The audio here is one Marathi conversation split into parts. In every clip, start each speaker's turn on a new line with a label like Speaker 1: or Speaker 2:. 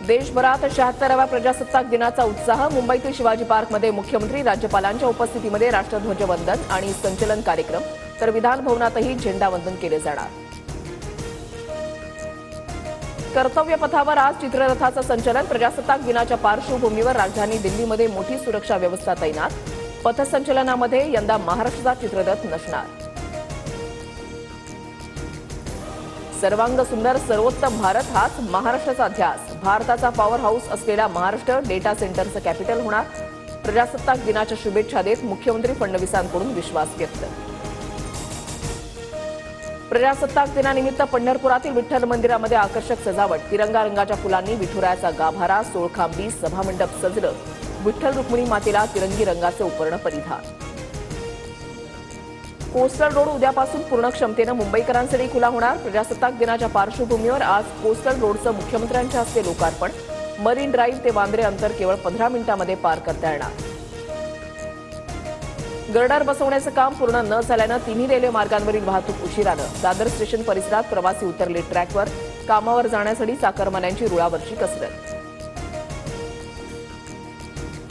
Speaker 1: देशभरात 76व्या प्रजासत्ताक दिनाचा उत्साह। मुंबईतील शिवाजी पार्कमध्ये मुख्यमंत्री राज्यपालांच्या उपस्थितीमध्ये राष्ट्रध्वजवंदन आणि संचलन कार्यक्रम, तर विधान भवनातही झेंडावंदन केले जाणार। कर्तव्य पथावर आज चित्ररथाचं संचलन। प्रजासत्ताक दिनाच्या पार्श्वभूमीवर राजधानी दिल्लीमध्ये मोठी सुरक्षा व्यवस्था तैनात। पथसंचलनामध्ये यंदा महाराष्ट्राचा चित्ररथ नसणार। सर्वांग सुंदर सर्वोत्तम भारत हाच महाराष्ट्राचा ध्यास। भारताचा पॉवर हाऊस असलेला महाराष्ट्र डेटा सेंटरचं कॅपिटल होणार। प्रजासत्ताक दिनाच्या शुभेच्छा देत मुख्यमंत्री फडणवीसांकडून विश्वास व्यक्त। प्रजासत्ताक दिनानिमित्त पंढरपुरातील विठ्ठल मंदिरामध्ये आकर्षक सजावट। तिरंगा रंगाच्या फुलांनी विठुरायाचा गाभारा, सोळखांबी, सभामंडप सजलं। विठ्ठल रुक्मिणी मातेला तिरंगी रंगाचे उपरण परिधान। कोस्टल रोड उद्यापासून पूर्ण क्षमतेनं मुंबईकरांसाठी खुला होणार। प्रजासत्ताक दिनाच्या पार्श्वभूमीवर आज कोस्टल रोडचं मुख्यमंत्र्यांच्या हस्ते लोकार्पण। मरीन ड्राईव्ह ते वांद्रे अंतर केवळ 15 मिनिटांमध्ये पार करता येणार। गर्डर बसवण्याचं काम पूर्ण न झाल्यानं तिन्ही रेल्वे मार्गांवरील वाहतूक उशिरानं। दादर स्टेशन परिसरात प्रवासी उतरले ट्रॅकवर। कामावर जाण्यासाठी चाकरमान्यांची रुळावरची कसरत।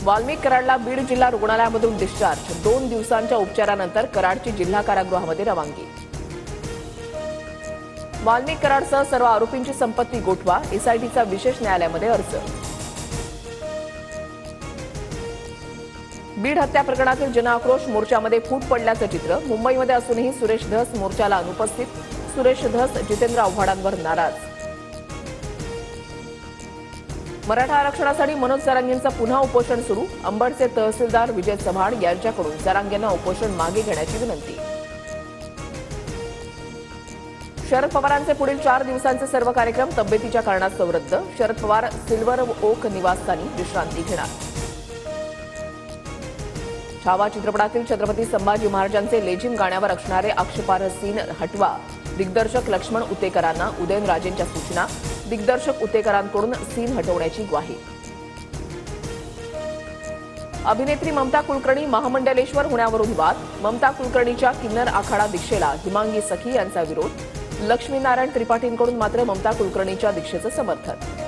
Speaker 1: वाल्मिक कराडला बीड जिल्हा रुग्णालयामधून डिस्चार्ज। 2 दिवसांच्या उपचारानंतर कराडची जिल्हा कारागृहामध्ये रवानगी। वाल्मिक कराडसह सर्व आरोपींची संपत्ती गोठवा। एसआयटीचा विशेष न्यायालयामध्ये अर्ज। बीड हत्या प्रकरणातील जनआक्रोश मोर्चामध्ये फूट पडल्याचं चित्र। मुंबईमध्ये असूनही सुरेश धस मोर्चाला अनुपस्थित। सुरेश धस जितेंद्र आव्हाडांवर नाराज। मराठा आरक्षणासाठी मनोज जरांगेंचं पुन्हा उपोषण सुरू। अंबडचे तहसीलदार विजय चव्हाण यांच्याकडून जरांगेंना उपोषण मागे घेण्याची विनंती। शरद पवारांचे पुढील 4 दिवसांचे सर्व कार्यक्रम तब्येतीच्या कारणास्तव रद्द। शरद पवार सिल्वर ओक निवासस्थानी विश्रांती घेणार। छावा चित्रपटातील छत्रपती संभाजी महाराजांचे लेझिम गाण्यावर असणारे आक्षेपार्ह सीन हटवा। दिग्दर्शक लक्ष्मण उतेकरांना उदयनराजेंच्या सूचना। दिग्दर्शक उतेकरांकडून सीन हटवण्याची ग्वाही। अभिनेत्री ममता कुलकर्णी महामंडलेश्वर होण्यावरून वाद। ममता कुलकर्णीच्या किन्नर आखाडा दीक्षेला हिमांगी सखी यांचा विरोध। लक्ष्मीनारायण त्रिपाठींकडून मात्र ममता कुलकर्णीच्या दीक्षेचं समर्थन।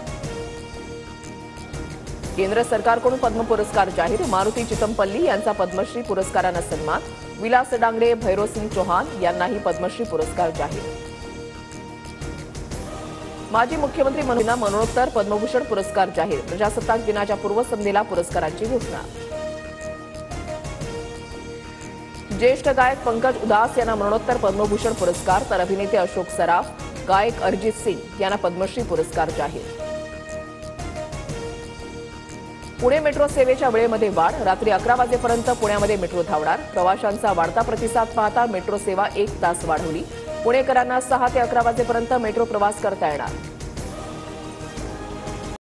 Speaker 1: केंद्र सरकारकडून पद्म पुरस्कार जाहीर। मारुती चितमपल्ली यांचा पद्मश्री पुरस्कारानं सन्मान। विलास डांगरे, भैरोसिंग चौहान यांनाही पद्मश्री पुरस्कार जाहीर। माजी मुख्यमंत्री मरणोत्तर पद्मभूषण पुरस्कार जाहीर। प्रजासत्ताक दिनाच्या पूर्वसंध्येला पुरस्कारांची घोषणा। ज्येष्ठ गायक पंकज उदास यांना मरणोत्तर पद्मभूषण पुरस्कार, तर अभिनेते अशोक सराफ, गायक अरिजित सिंग यांना पद्मश्री पुरस्कार जाहीर। पुणे मेट्रो सेवेच्या वेळेमध्ये वाढ। रात्री 11 वाजेपर्यंत पुण्यामध्ये मेट्रो धावणार। प्रवाशांचा वाढता प्रतिसाद पाहता मेट्रो सेवा 1 तास वाढवली। पुणेकरांना 6 ते 11 वाजेपर्यंत मेट्रो प्रवास करता येणार।